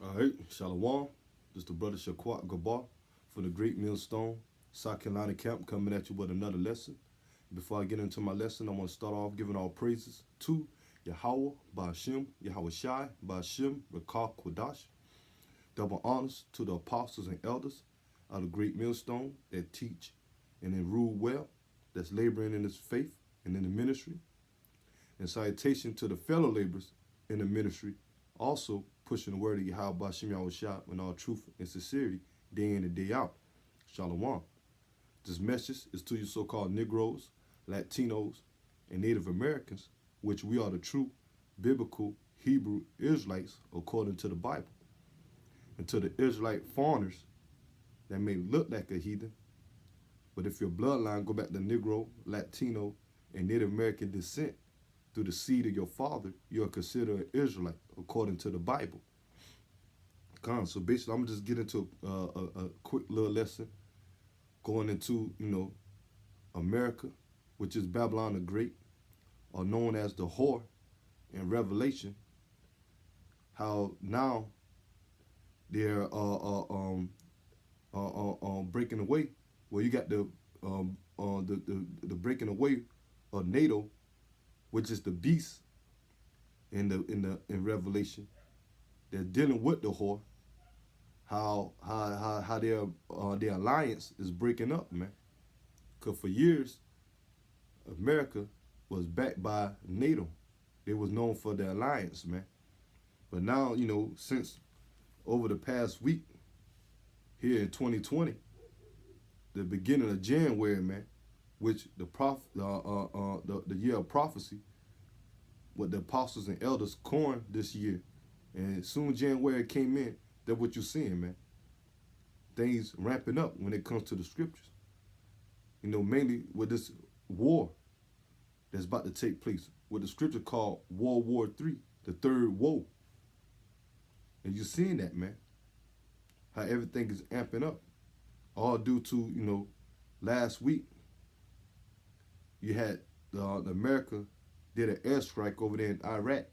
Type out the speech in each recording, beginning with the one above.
All right, Shalom. This is the brother Shaquat Gabar for the Great Millstone, South Carolina camp, coming at you with another lesson. Before I get into my lesson, I want to start off giving all praises to Yahweh, Ba'ashem, Yahweh Shai, Ba'ashem, Rakah Kwadash. Double honors to the apostles and elders of the Great Millstone that teach and then rule well, that's laboring in this faith and in the ministry. And salutation to the fellow laborers in the ministry, also pushing the word of Yahweh Ba'ashem Yahweh Shai in all truth and sincerity, day in and day out. Shalom. This message is to you so-called Negroes, Latinos, and Native Americans, which we are the true biblical Hebrew Israelites according to the Bible. And to the Israelite foreigners that may look like a heathen, but if your bloodline go back to Negro, Latino, and Native American descent through the seed of your father, you are considered an Israelite according to the Bible. So basically, I'm gonna just get into a quick little lesson going into, America, which is Babylon the Great, or known as the whore in Revelation. How now they're breaking away. Well, you got the breaking away of NATO, which is the beast in Revelation. They're dealing with the whore. How their alliance is breaking up, man. Cause for years, America was backed by NATO. They was known for their alliance, man. But now, since over the past week, here in 2020, the beginning of January, man, which the year of prophecy, what the apostles and elders coined this year, and soon January came in. That's what you're seeing, man. Things ramping up when it comes to the scriptures. Mainly with this war that's about to take place, what the scripture called World War III, the third woe. And you're seeing that, man. How everything is amping up. All due to, last week, you had America did an airstrike over there in Iraq,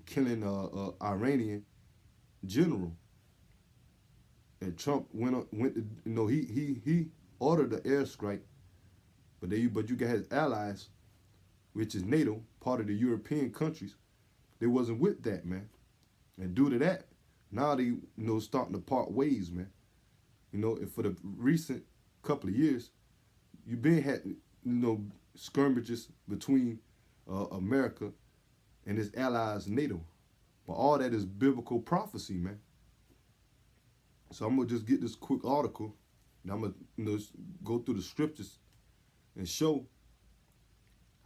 killing an Iranian general. And Trump went he ordered the airstrike, but you got his allies, which is NATO, part of the European countries, they wasn't with that, man. And due to that, now they starting to part ways, man. And for the recent couple of years, you've been had skirmishes between America and its allies NATO, but all that is biblical prophecy, man. So I'm gonna just get this quick article, and I'm gonna go through the scriptures and show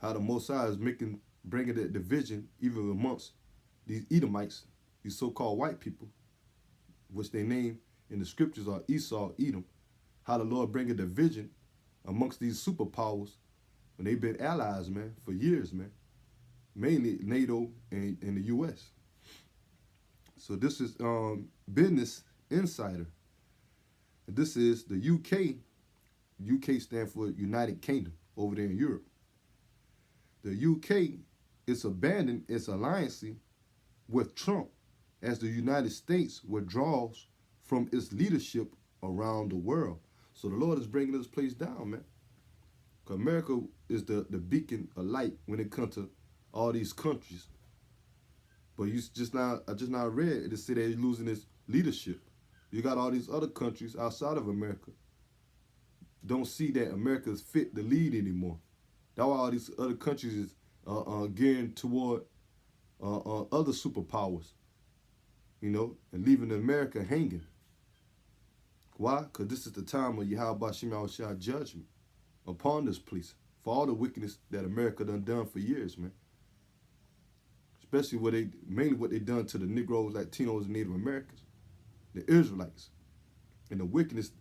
how the Most High is bringing that division even amongst these Edomites, these so-called white people, which they name in the scriptures are Esau, Edom. How the Lord bring a division amongst these superpowers when they've been allies, man, for years, man. Mainly NATO and the U.S. So this is Bendis Insider. This is the UK. UK stands for United Kingdom over there in Europe. The UK is abandoning its alliance with Trump as the United States withdraws from its leadership around the world. So the Lord is bringing this place down, man. Because America is the beacon of light when it comes to all these countries. But I just now read it say they're losing its leadership. You got all these other countries outside of America don't see that America is fit to lead anymore. That's why all these other countries is gearing toward other superpowers, and leaving America hanging. Why? Because this is the time of Yahweh Ba'ashem Yahweh Shai judgment upon this place for all the wickedness that America done for years, man. Especially mainly what they done to the Negroes, Latinos, and Native Americans, the Israelites, and the wickedness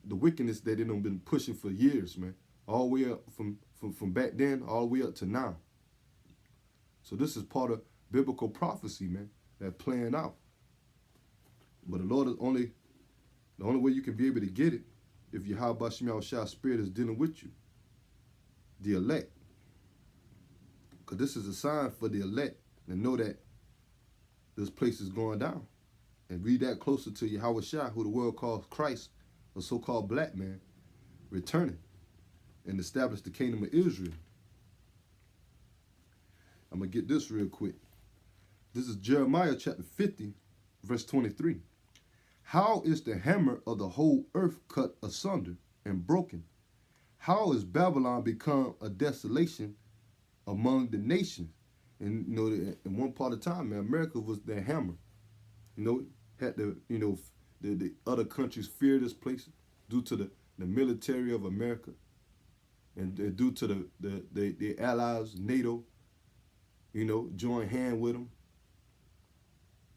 that they done been pushing for years, man. All the way up from back then, all the way up to now. So this is part of biblical prophecy, man, that's playing out. But the Lord is the only way you can be able to get it if Yahweh Ba'ashem Yahweh Shai's spirit is dealing with you, the elect. Because this is a sign for the elect to know that this place is going down. and read that closer to Yahweh Shai, who the world calls Christ, a so-called black man, returning and establish the kingdom of Israel. I'm going to get this real quick. This is Jeremiah chapter 50, verse 23. How is the hammer of the whole earth cut asunder and broken? How is Babylon become a desolation among the nations? And you know, in one part of time, man, America was the hammer. You know, had the the other countries fear this place due to the military of America, and due to the allies, NATO. You know, join hand with them.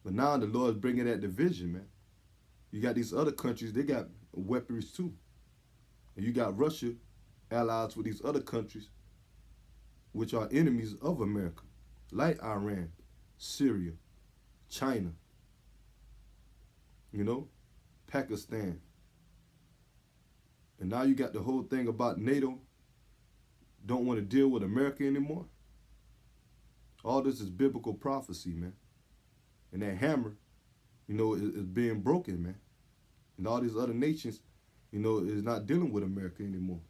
But now the Lord's bringing that division, man. You got these other countries; they got weaponry too, and you got Russia allies with these other countries, which are enemies of America, like Iran, Syria, China, you know, Pakistan. And now you got the whole thing about NATO don't want to deal with America anymore. All this is biblical prophecy, man. And that hammer, you know, is being broken, man. And all these other nations, you know, is not dealing with America anymore.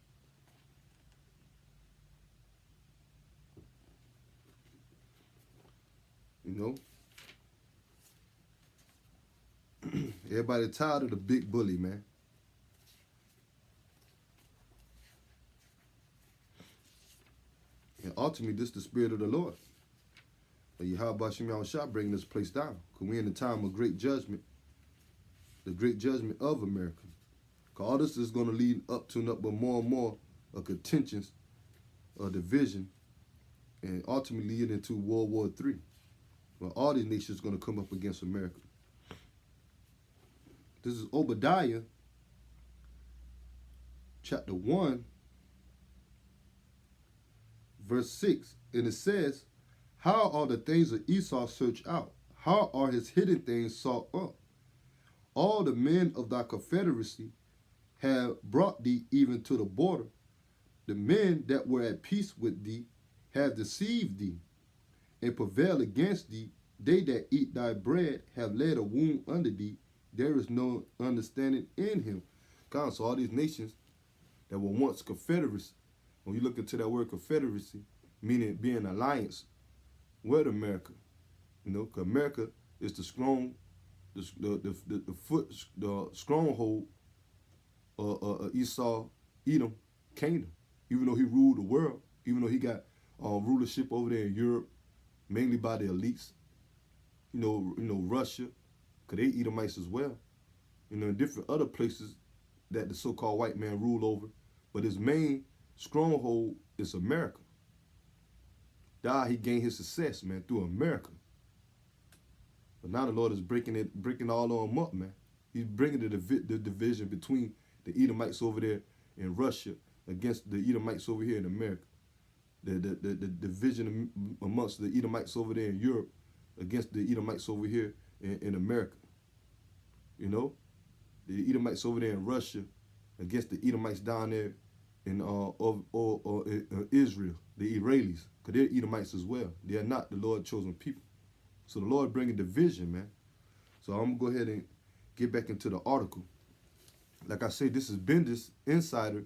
You know, everybody tired of the big bully, man. And ultimately, this is the spirit of the Lord. But Yahweh Shem Yahushua bringing this place down. Because we're in the time of great judgment, the great judgment of America. Because all this is going to lead up to but more and more a contentions, a division, and ultimately lead into World War III. Well, all these nations are going to come up against America. This is Obadiah, chapter 1, verse 6. And it says, how are the things of Esau searched out? How are his hidden things sought up? All the men of thy confederacy have brought thee even to the border. The men that were at peace with thee have deceived thee and prevail against thee. They that eat thy bread have laid a wound under thee. There is no understanding in him. God, so all these nations that were once confederacy, when you look into that word confederacy, meaning being alliance with America, you know, because America is the strong, the stronghold of Esau, Edom kingdom. Even though he ruled the world, even though he got rulership over there in Europe, mainly by the elites, you know, Russia, because they Edomites as well. You know, in different other places that the so-called white man rule over. But his main stronghold is America. Now he gained his success, man, through America. But now the Lord is breaking all of them up, man. He's bringing the division between the Edomites over there in Russia against the Edomites over here in America. The division amongst the Edomites over there in Europe against the Edomites over here in America. You know, the Edomites over there in Russia against the Edomites down there in Israel, the Israelis, because they're Edomites as well. They are not the Lord's chosen people. So the Lord bringing division, man. So I'm going to go ahead and get back into the article. Like I say, this is Bendis Insider,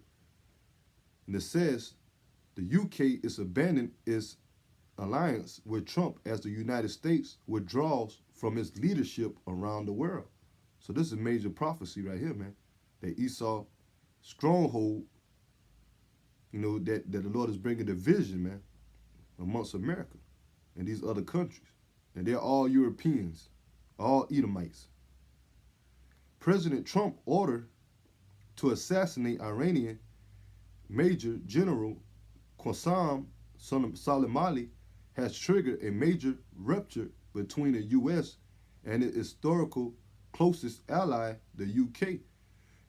and it says the UK is abandoning its alliance with Trump as the United States withdraws from its leadership around the world. So this is a major prophecy right here, man. That Esau stronghold, you know, that the Lord is bringing division, man, amongst America and these other countries. And they're all Europeans, all Edomites. President Trump ordered to assassinate Iranian Major General Qasem Soleimani has triggered a major rupture between the U.S. and its historical closest ally, the UK.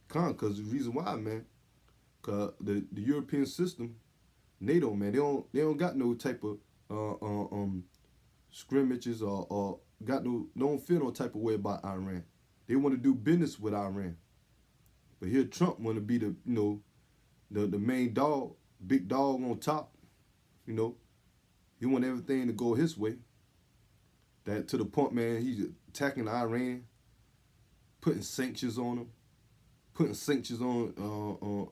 Because the reason why, man, because the European system, NATO, man, they don't got no type of scrimmages or don't feel no type of way about Iran. They want to do business with Iran. But here Trump want to be the main dog, big dog on top. You know, he want everything to go his way. That to the point, man, he's attacking Iran. putting sanctions on them, putting sanctions on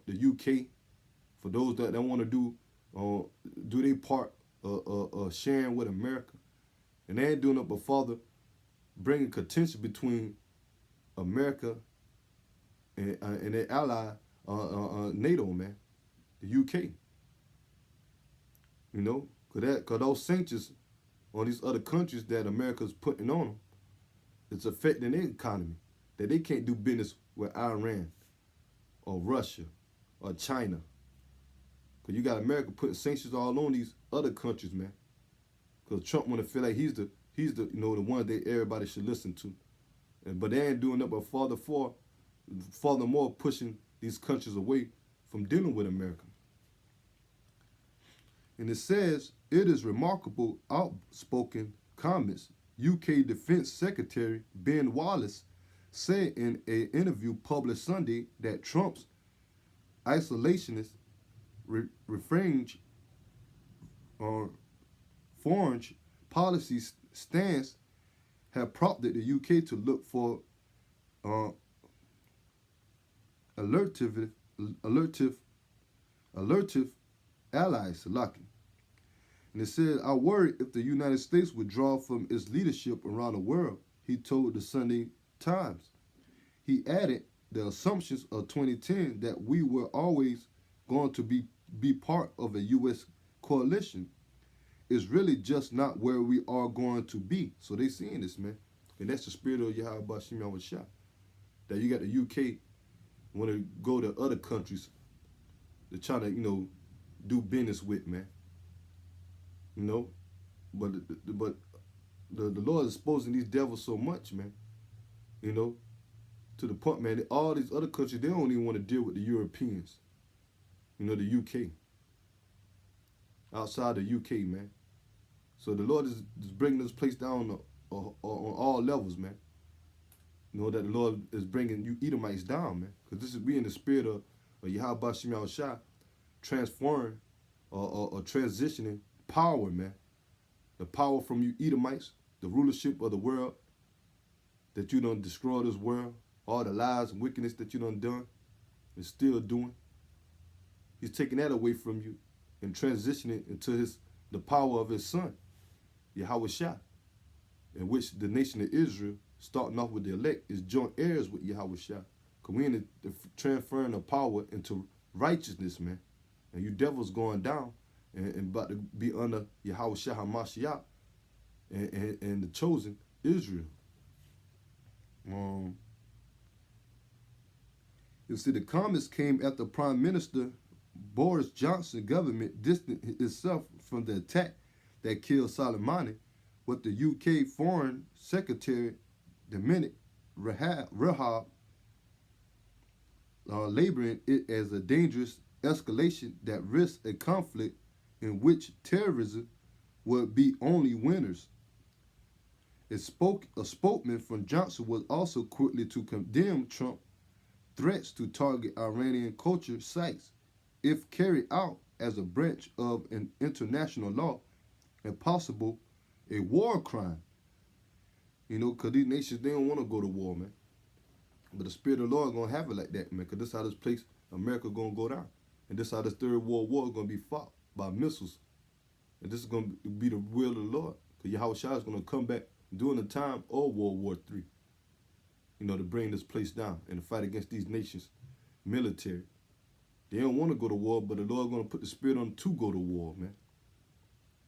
the UK for those that want to do their part sharing with America. And they ain't doing it but further bringing contention between America and their ally, NATO, man, the UK. You know, cause those sanctions on these other countries that America's putting on them, it's affecting their economy. That they can't do business with Iran or Russia or China. Cause you got America putting sanctions all on these other countries, man. Cause Trump want to feel like he's the the one that everybody should listen to. But they ain't doing that but furthermore pushing these countries away from dealing with America. And it says, it is remarkable outspoken comments UK Defense Secretary Ben Wallace said in an interview published Sunday that Trump's isolationist, refrange, or foreign policy stance have prompted the UK to look for alertive allies to lock him. And it said, I worry if the United States withdraw from its leadership around the world, he told the Sunday Times. He added the assumptions of 2010 that we were always going to be part of a U.S. coalition is really just not where we are going to be. So they seeing this, man. And that's the spirit of Yahweh Bashim Yahushua. That you got the UK want to go to other countries to try to, do business with, man. But the Lord is exposing these devils so much, man. To the point, man, that all these other countries, they don't even want to deal with the Europeans. The UK. Outside the UK, man. So the Lord is bringing this place down on all levels, man. That the Lord is bringing you Edomites down, man. Because this is we in the spirit of Yahweh Bashim Yahushua transferring or transitioning power, man. The power from you Edomites, the rulership of the world, that you done destroy this world, all the lies and wickedness that you done and still doing. He's taking that away from you and transitioning into the power of his son, Yahweh Shah, in which the nation of Israel, starting off with the elect, is joint heirs with Yahweh Shah. Because we in the transferring of power into righteousness, man. And you devils going down and about to be under Yahweh Shah HaMashiach and the chosen Israel. You see, the comments came after Prime Minister Boris Johnson government distanced itself from the attack that killed Soleimani, with the UK Foreign Secretary Dominic Raab labeling it as a dangerous escalation that risks a conflict in which terrorism would be only winners. A spokesman from Johnson was also quickly to condemn Trump threats to target Iranian culture sites if carried out as a branch of an international law and possible a war crime. Because these nations, they don't want to go to war, man. But the Spirit of the Lord is going to have it like that, man, because this is how this place, America, going to go down. And this is how this Third World War is going to be fought by missiles. And this is going to be the will of the Lord. Because Yahweh Shah is going to come back during the time of World War III, to bring this place down and to fight against these nations, military. They don't want to go to war, but the Lord is going to put the Spirit on them to go to war, man.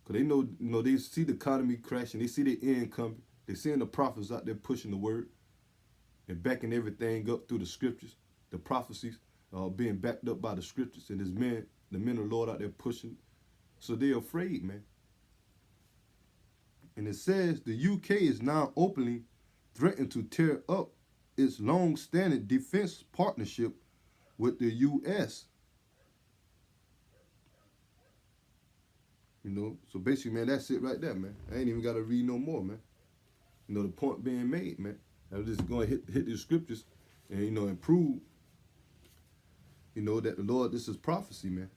Because they know, they see the economy crashing. They see their end coming. They're seeing the prophets out there pushing the word and backing everything up through the scriptures, the prophecies being backed up by the scriptures, and the men of the Lord out there pushing. So they're afraid, man. And it says the UK is now openly threatening to tear up its long-standing defense partnership with the U.S. So basically, man, that's it right there, man. I ain't even got to read no more, man. The point being made, man. I'm just going to hit these scriptures and, and prove, that the Lord, this is prophecy, man.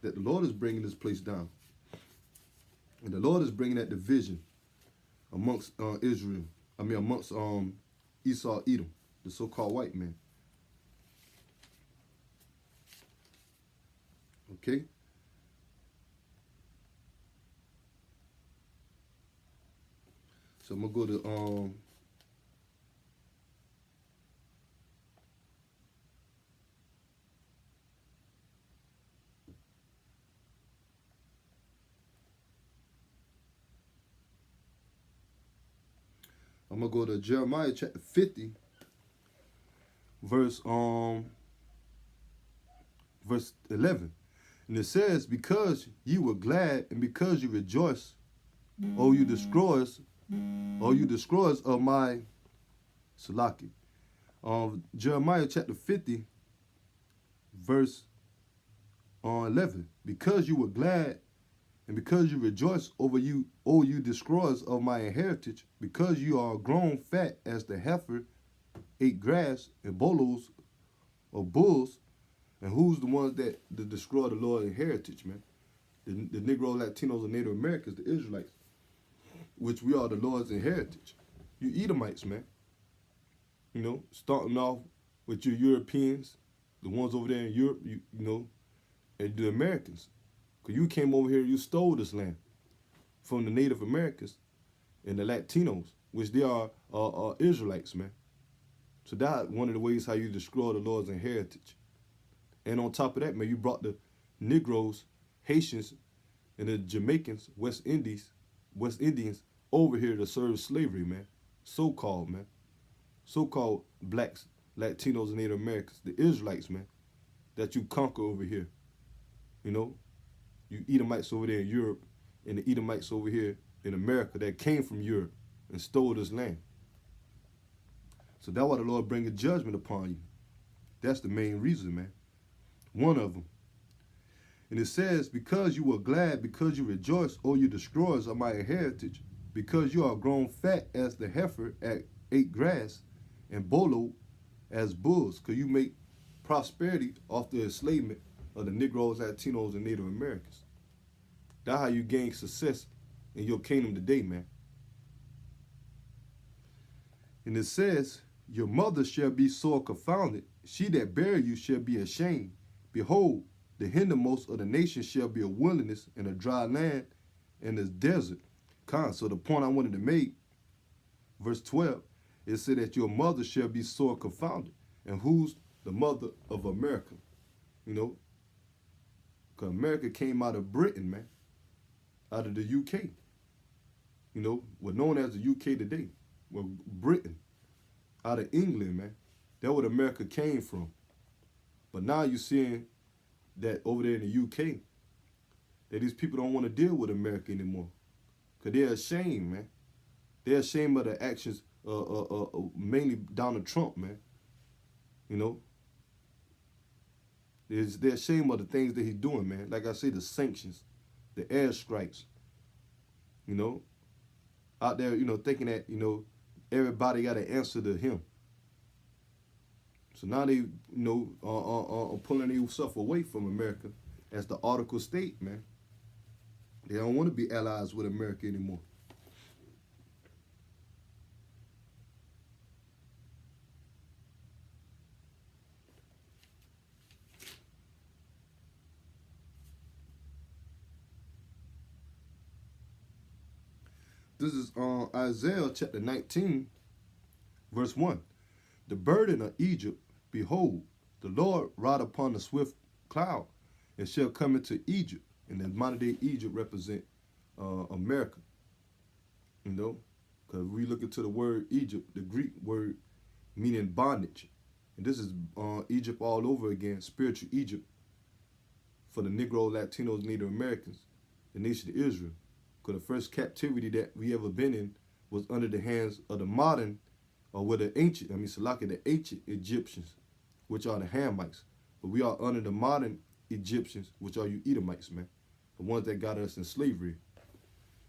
That the Lord is bringing this place down. And the Lord is bringing that division amongst Israel. Amongst Esau, Edom. the so-called white man. Okay? So I'm gonna go to Jeremiah chapter 50, verse 11. And it says, because you were glad and because you rejoice, O you destroyers of my Salaki. Jeremiah chapter 50, verse 11. Because you were glad and because you rejoice over you, O you destroyers of my heritage, because you are grown fat as the heifer ate grass and bolos of bulls. And who's the ones that destroy the Lord's heritage, man? The Negro, Latinos, and Native Americans, the Israelites, which we are the Lord's heritage. You Edomites, man. You know, starting off with your Europeans, the ones over there in Europe, you know, and the Americans. Because you came over here, you stole this land from the Native Americans and the Latinos, which they are Israelites, man. So that's one of the ways how you destroy the Lord's heritage. And on top of that, man, you brought the Negroes, Haitians, and the Jamaicans, West Indians over here to serve slavery, man. So-called, man. So-called blacks, Latinos, and Native Americans, the Israelites, man, that you conquer over here. You know, you Edomites over there in Europe and the Edomites over here in America that came from Europe and stole this land. So that's why the Lord bring a judgment upon you. That's the main reason, man. One of them. And it says, because you were glad, because you rejoice, O you destroyers of my heritage, because you are grown fat as the heifer ate grass, and bolo as bulls, because you make prosperity off the enslavement of the Negroes, Latinos, and Native Americans. That's how you gain success in your kingdom today, man. And it says, your mother shall be sore confounded, she that bare you shall be ashamed. Behold, the hindermost of the nations shall be a wilderness and a dry land and a desert. So the point I wanted to make, verse 12, it said that your mother shall be sore confounded. And who's the mother of America? You know, because America came out of Britain, man, out of the UK. You know, we're known as the UK today. Well, Britain, out of England, man. That's where America came from. But now you're seeing that over there in the UK, that these people don't want to deal with America anymore. Because they're ashamed, man. They're ashamed of the actions, mainly Donald Trump, man. You know? They're ashamed of the things that he's doing, man. Like I say, the sanctions, the airstrikes. You know? Out there, you know, thinking that, you know, everybody got to answer to him. So now they, you know, are pulling themselves away from America as the article state, man. They don't want to be allies with America anymore. This is Isaiah chapter 19, verse 1. The burden of Egypt, behold, the Lord ride upon the swift cloud, and shall come into Egypt. And then modern day Egypt represent America. You know, because we look into the word Egypt, the Greek word meaning bondage. And this is Egypt all over again, spiritual Egypt for the Negro, Latinos, Native Americans, the nation of Israel. Because the first captivity that we ever been in was under the hands of the modern, or with the ancient, the ancient Egyptians, which are the Hamites. But we are under the modern Egyptians, which are you Edomites, man. The ones that got us in slavery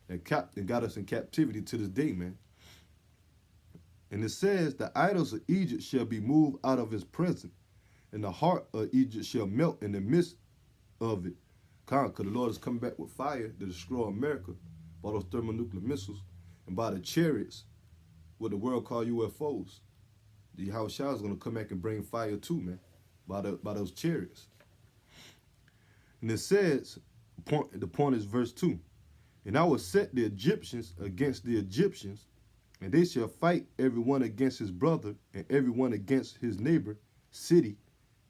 and got us in captivity to this day, man. And it says, the idols of Egypt shall be moved out of his presence, and the heart of Egypt shall melt in the midst of it. Because the Lord is coming back with fire to destroy America by those thermonuclear missiles and by the chariots, what the world call UFOs. The Yahweh Shah is going to come back and bring fire too, man, by those chariots. And it says, the point is verse 2. And I will set the Egyptians against the Egyptians, and they shall fight everyone against his brother, and everyone against his neighbor, city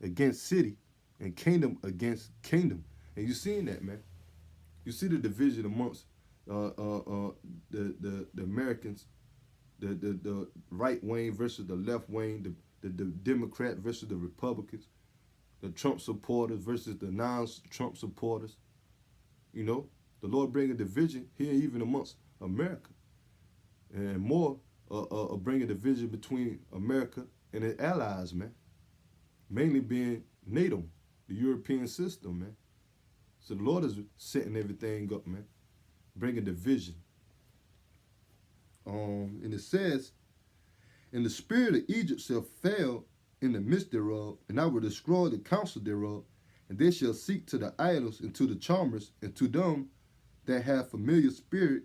against city, and kingdom against kingdom. And you seeing that, man. You see the division amongst the Americans, the right wing versus the left wing, the Democrat versus the Republicans, the Trump supporters versus the non-Trump supporters. You know, the Lord bring a division here even amongst America, and more bring a division between America and its allies, man. Mainly being NATO, the European system, man. So the Lord is setting everything up, man, bringing division. And it says, and the spirit of Egypt shall fail in the midst thereof, and I will destroy the counsel thereof, and they shall seek to the idols and to the charmers and to them that have familiar spirit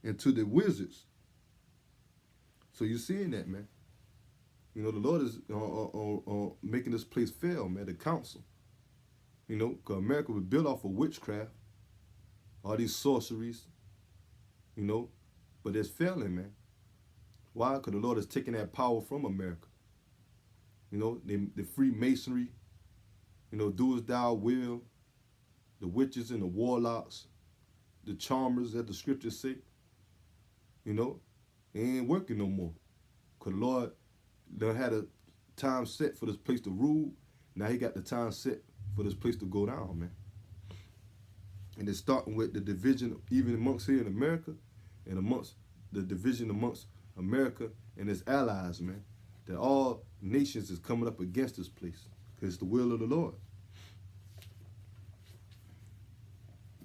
and to the wizards. So you're seeing that, man. You know, the Lord is making this place fail, man, the council. You know, because America was built off of witchcraft, all these sorceries, you know, but it's failing, man. Why? Because the Lord is taking that power from America. You know, the Freemasonry, you know, do as thou will, the witches and the warlocks, the charmers, as the scriptures say, you know, they ain't working no more. Because the Lord done had a time set for this place to rule. Now he got the time set for this place to go down, man. And it's starting with the division even amongst here in America and amongst the division amongst America and its allies, man. That all nations is coming up against this place because it's the will of the Lord.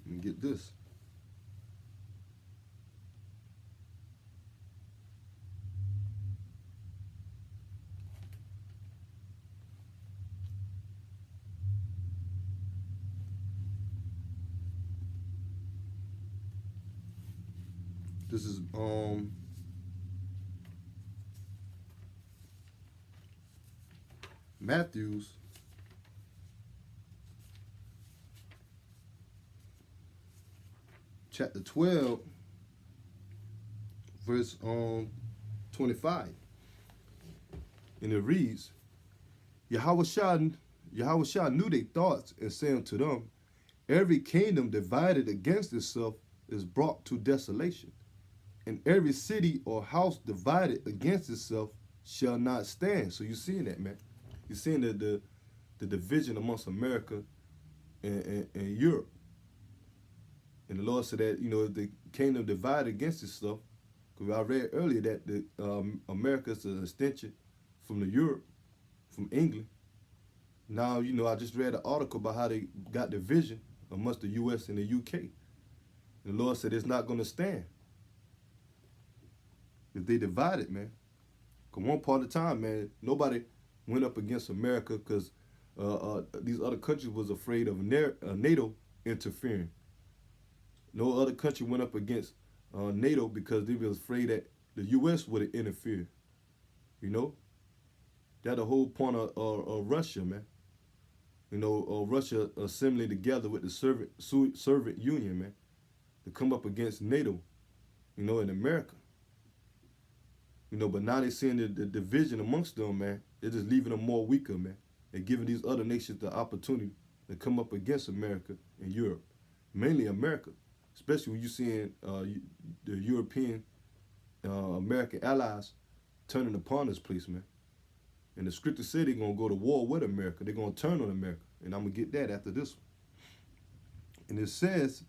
And get this. This is Matthew's chapter 12, verse 25. And it reads, Yahweh Shah knew their thoughts and said unto them, every kingdom divided against itself is brought to desolation, and every city or house divided against itself shall not stand. So you're seeing that, man. You're seeing the division amongst America and Europe. And the Lord said that, you know, the kingdom divided against itself, because I read earlier that the America is an extension from the Europe, from England. Now, you know, I just read an article about how they got division amongst the U.S. and the U.K. And the Lord said it's not going to stand. If they divided, man. Because one part of the time, man, nobody went up against America because these other countries was afraid of NATO interfering. No other country went up against NATO because they was afraid that the U.S. would interfere. You know? That's the whole point of Russia, man. You know, Russia assembling together with the Soviet Union, man, to come up against NATO, you know, in America. You know, but now they're seeing the division amongst them, man. They're just leaving them more weaker, man. They're giving these other nations the opportunity to come up against America and Europe. Mainly America, especially when you're seeing the European American allies turning upon this place, man. And the scripture said they're going to go to war with America. They're going to turn on America. And I'm going to get that after this one. And it says,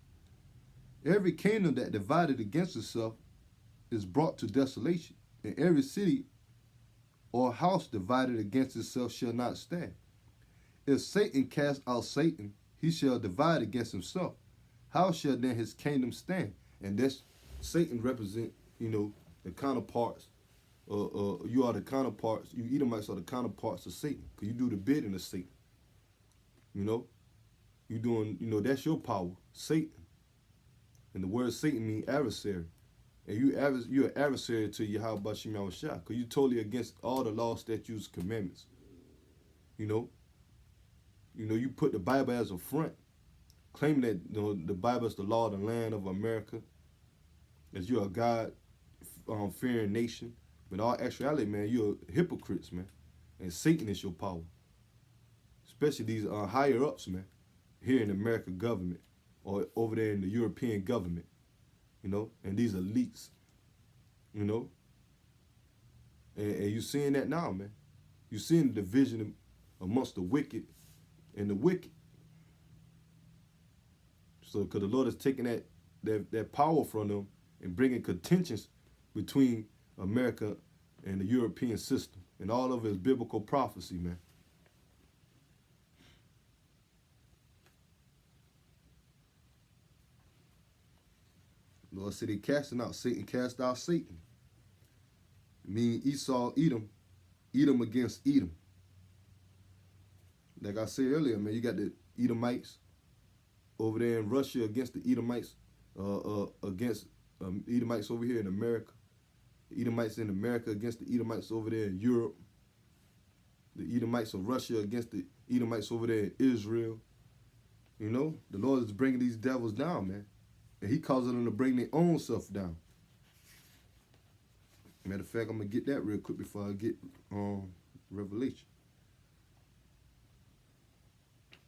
every kingdom that divided against itself is brought to desolation, and every city or house divided against itself shall not stand. If Satan cast out Satan, he shall divide against himself. How shall then his kingdom stand? And that's Satan represent, you know, the counterparts. You are the counterparts. You Edomites are the counterparts of Satan, because you do the bidding of Satan. You know, you doing, you know, that's your power, Satan. And the word Satan means adversary. And you're an adversary to Yahweh Bashim Yahushua, because you totally against all the law, statutes, commandments. You know, you put the Bible as a front, claiming that the Bible is the law of the land of America, that you're a God fearing nation. But in all actuality, man, you're hypocrites, man, and Satan is your power. Especially these higher ups, man, here in the American government or over there in the European government, and these elites, and you're seeing that now, man. You're seeing the division amongst the wicked and the wicked. So, because the Lord is taking that power from them and bringing contentions between America and the European system, and all of it is biblical prophecy, man. Lord said he casting out Satan, cast out Satan. Meaning Esau, Edom against Edom. Like I said earlier, man, you got the Edomites over there in Russia against the Edomites, against Edomites over here in America. The Edomites in America against the Edomites over there in Europe. The Edomites of Russia against the Edomites over there in Israel. The Lord is bringing these devils down, man. And he causing them to bring their own self down. Matter of fact, I'm going to get that real quick before I get Revelation.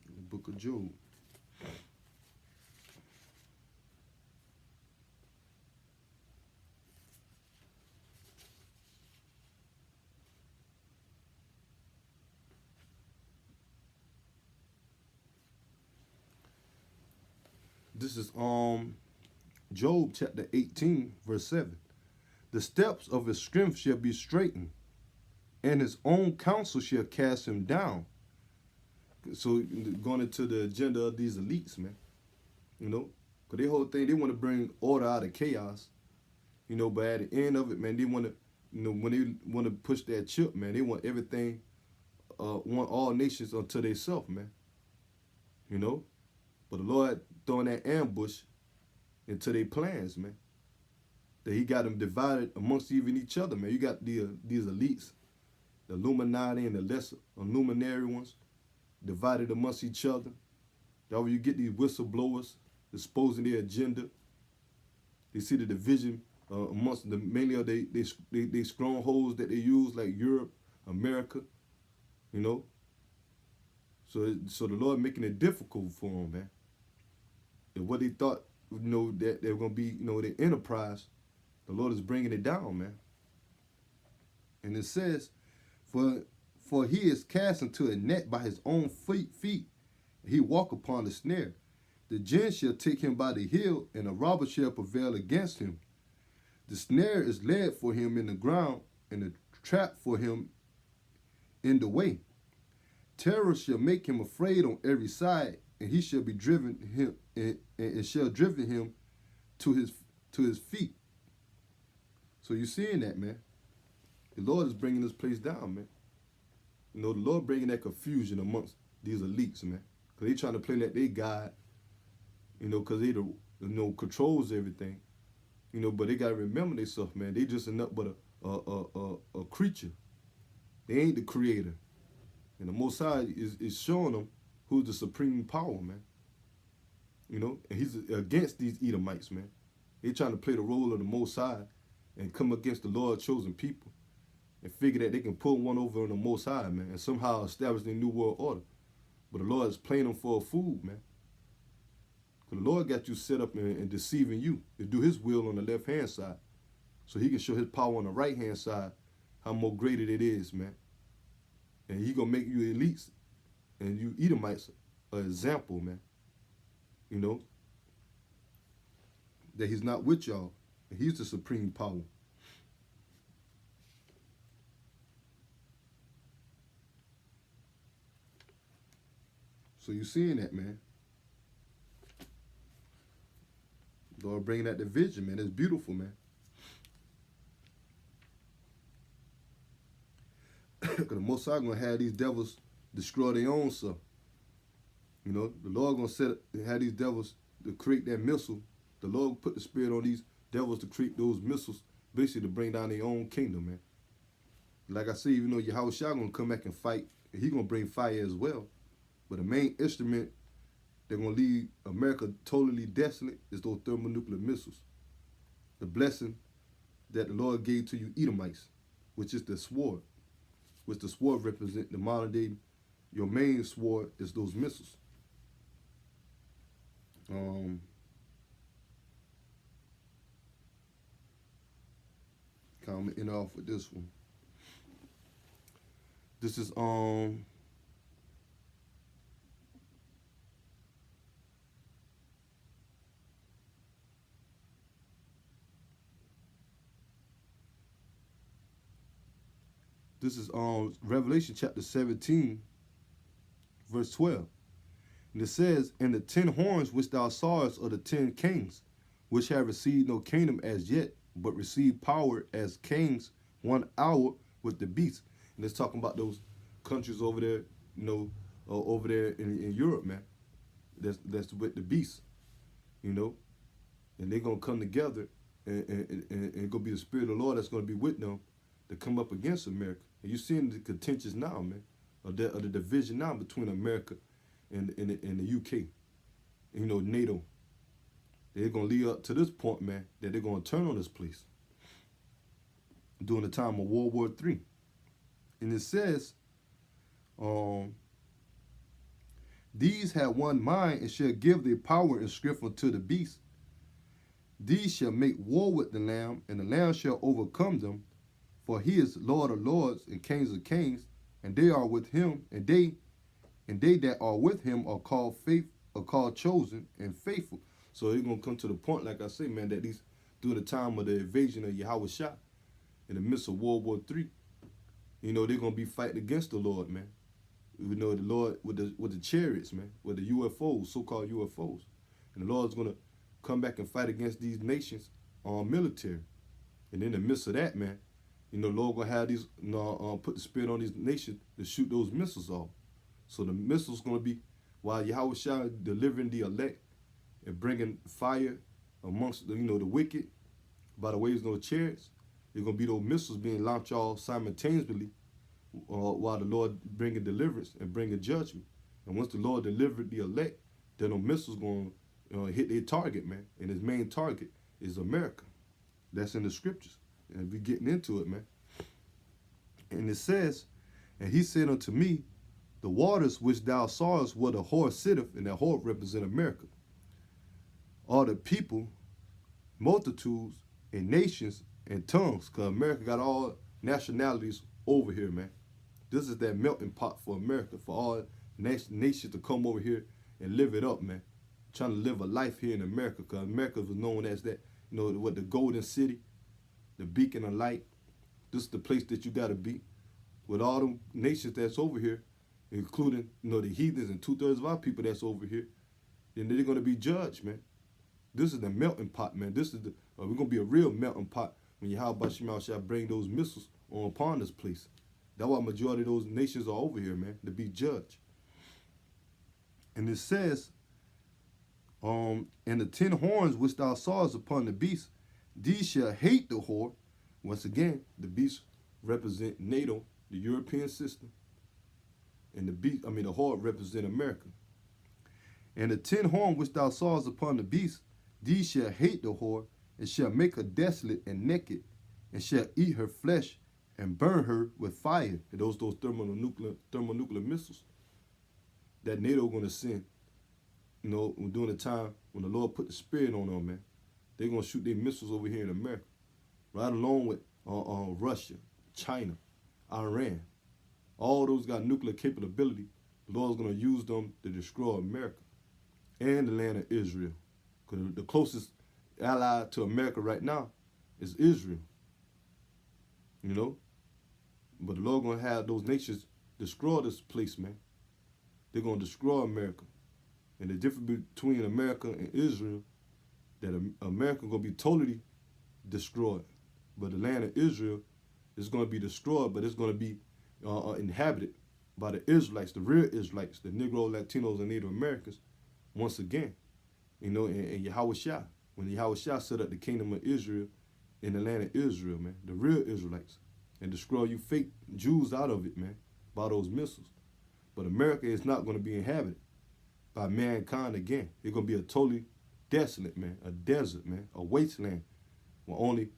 The book of Job. This is Job chapter 18, verse 7. The steps of his strength shall be straightened, and his own counsel shall cast him down. So going into the agenda of these elites, man. Because their whole thing, they want to bring order out of chaos. But at the end of it, man, they want to, when they want to push that chip, man, they want everything, want all nations unto themselves, man. But the Lord throwing that ambush into their plans, man. That he got them divided amongst even each other, man. You got these elites, the Illuminati and the lesser luminary ones, divided amongst each other. That's where you get these whistleblowers exposing their agenda. They see the division amongst mainly of they strongholds that they use, like Europe, America, So the Lord making it difficult for them, man. And what they thought, that they were going to be, their enterprise, the Lord is bringing it down, man. And it says, for he is cast into a net by his own feet. He walk upon the snare. The gin shall take him by the heel, and a robber shall prevail against him. The snare is laid for him in the ground, and the trap for him in the way. Terror shall make him afraid on every side, and he shall be driven him, and shall driven him to his feet. So you're seeing that, man. The Lord is bringing this place down, man. The Lord bringing that confusion amongst these elites, man. Because they trying to play like they God, because they controls everything. But they got to remember themselves, man. They just nothing but a creature. They ain't the creator. And the Most High is showing them who's the supreme power, man. And he's against these Edomites, man. They trying to play the role of the Most High and come against the Lord's chosen people and figure that they can pull one over on the Most High, man, and somehow establish their new world order. But the Lord is playing them for a fool, man. Because the Lord got you set up and deceiving you to do his will on the left-hand side so he can show his power on the right-hand side how more greater it is, man. And he going to make you elites and you Edomites an example, man. That he's not with y'all. And he's the supreme power. So you seeing that, man. Lord bringing that division, man. It's beautiful, man. Because the Most High going to have these devils destroy their own self. The Lord going to have these devils to create that missile. The Lord put the spirit on these That was to create those missiles, basically to bring down their own kingdom, man. Like I said, you know, Yahweh Shah gonna come back and fight. And he gonna bring fire as well. But the main instrument that's gonna leave America totally desolate is those thermonuclear missiles. The blessing that the Lord gave to you Edomites, which is the sword, which the sword represent the modern day. Your main sword is those missiles. Kind of end off with this one. This is Revelation chapter 17, verse 12. And it says, "And the 10 horns which thou sawest are the 10 kings, which have received no kingdom as yet, but received power as kings 1 hour with the beast." And it's talking about those countries over there, you know, over there in Europe, man. That's with the beast, you know. And they're going to come together and going to be the Spirit of the Lord that's going to be with them to come up against America. And you're seeing the contentions now, man, of the division now between America and the UK, you know, NATO. They're going to lead up to this point, man, that they're going to turn on this place during the time of World War III. And it says, "These have one mind and shall give their power and strength unto the beast. These shall make war with the Lamb, and the Lamb shall overcome them. For he is Lord of lords and Kings of kings, and they are with him, and they that are with him are called chosen and faithful." So they're gonna come to the point, like I say, man, that these during the time of the invasion of Yahweh Shah, in the midst of World War III, you know, they're gonna be fighting against the Lord, man. You know, the Lord with the chariots, man, with the UFOs, so-called UFOs, and the Lord's gonna come back and fight against these nations military. And in the midst of that, man, you know, the Lord gonna have these, put the spirit on these nations to shoot those missiles off. So the missiles gonna be while Yahweh Shah delivering the elect and bringing fire amongst the, you know, the wicked by the ways of those chariots. There's gonna be those missiles being launched all simultaneously while the Lord bringing deliverance and bringing judgment. And once the Lord delivered the elect, then those missiles gonna hit their target, man. And his main target is America. That's in the scriptures. And we getting into it, man. And it says, "And he said unto me, the waters which thou sawest where the whore sitteth," and that whore represent America, "are the people, multitudes, and nations, and tongues." Because America got all nationalities over here, man. This is that melting pot for America, for all nations to come over here and live it up, man. Trying to live a life here in America, because America was known as that, you know, what, the golden city, the beacon of light. This is the place that you got to be. With all them nations that's over here, including, you know, the heathens and 2/3 of our people that's over here, then they're going to be judged, man. This is the melting pot, man. This is we're going to be a real melting pot when Yahweh Shema shall bring those missiles upon this place. That's why majority of those nations are over here, man, to be judged. And it says, "And the 10 horns which thou sawest upon the beast, these shall hate the whore." Once again, the beast represent NATO, the European system, and the whore represent America. "And the 10 horns which thou sawest upon the beast, these shall hate the whore, and shall make her desolate and naked, and shall eat her flesh, and burn her with fire." And those thermonuclear missiles that NATO going to send, you know, during the time when the Lord put the spirit on them, man. They're going to shoot their missiles over here in America, right along with Russia, China, Iran. All those got nuclear capability. The Lord's going to use them to destroy America and the land of Israel. Because the closest ally to America right now is Israel. You know? But the Lord going to have those nations destroy this place, man. They're going to destroy America. And the difference between America and Israel, that America going to be totally destroyed. But the land of Israel is going to be destroyed, but it's going to be inhabited by the Israelites, the real Israelites, the Negro, Latinos, and Native Americans, once again, you know, and Yahweh Shah. when Yahweh Shah set up the kingdom of Israel in the land of Israel, man, the real Israelites, and destroy you fake Jews out of it, man, by those missiles. But America is not going to be inhabited by mankind again. It's going to be a totally desolate, man, a desert, man, a wasteland, where only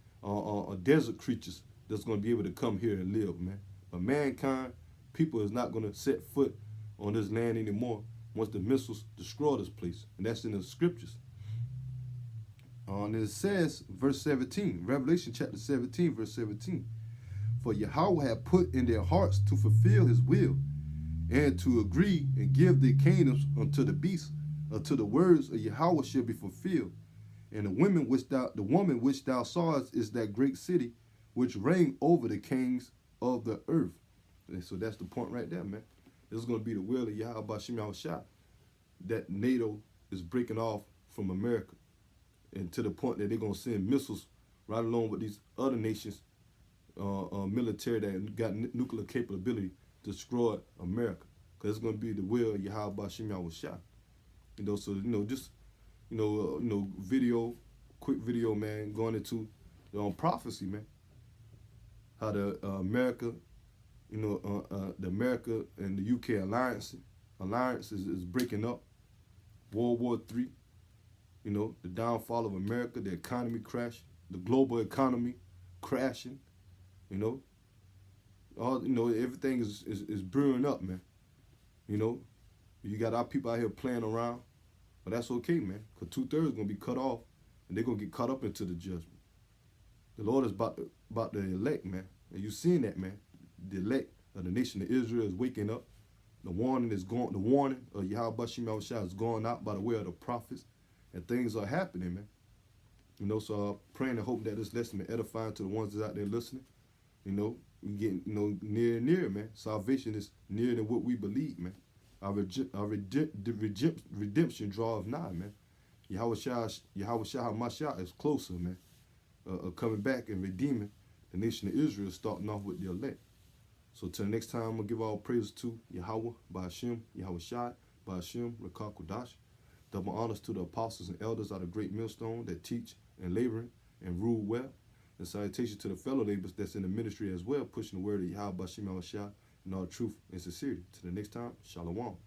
desert creatures that's going to be able to come here and live, man. But mankind, people is not going to set foot on this land anymore once the missiles destroy this place. And that's in the scriptures. And it says, verse 17, Revelation chapter 17, verse 17, for Yahweh had put in their hearts to fulfill his will, and to agree and give their kingdoms unto the beast, until the words of Yahweh shall be fulfilled. And the woman which thou sawest is that great city, which reigned over the kings of the earth. And so that's the point right there, man. This is going to be the will of Yahweh Bashim Yahushua, that NATO is breaking off from America, and to the point that they're going to send missiles right along with these other nations, military that got nuclear capability to destroy America. Because it's going to be the will of Yahweh Bashim Yahushua. So, just, quick video, man, going into prophecy, man. How the America, the America and the UK alliance is breaking up. World War III, the downfall of America, the economy crash, the global economy crashing, everything is brewing up, man. You got our people out here playing around, but that's okay, man, because 2/3 is going to be cut off, and they're going to get caught up into the judgment. The Lord is about to elect, man, and you seen that, man. The elect of the nation of Israel is waking up. The warning of Yahweh Bashim Yahushua is going out by the way of the prophets, and things are happening, man. So I'm praying and hoping that this lesson be edifying to the ones that's out there listening. We getting, near and near, man. Salvation is nearer than what we believe, man. Our redemption draws nigh, man. Yahweh Shah HaMashiach is closer, man. Coming back and redeeming the nation of Israel, starting off with the elect. So till next time, I'm going to give all praises to Yahweh, Ba'ashem, Yahweh Shai, Ba'ashem, Rekah Kodash. Double honors to the apostles and elders out of great millstone that teach and laboring and rule well. And salutation to the fellow laborers that's in the ministry as well, pushing the word of Yahweh Ba'ashem Yahweh Shai in all truth and sincerity. Till the next time, Shalom.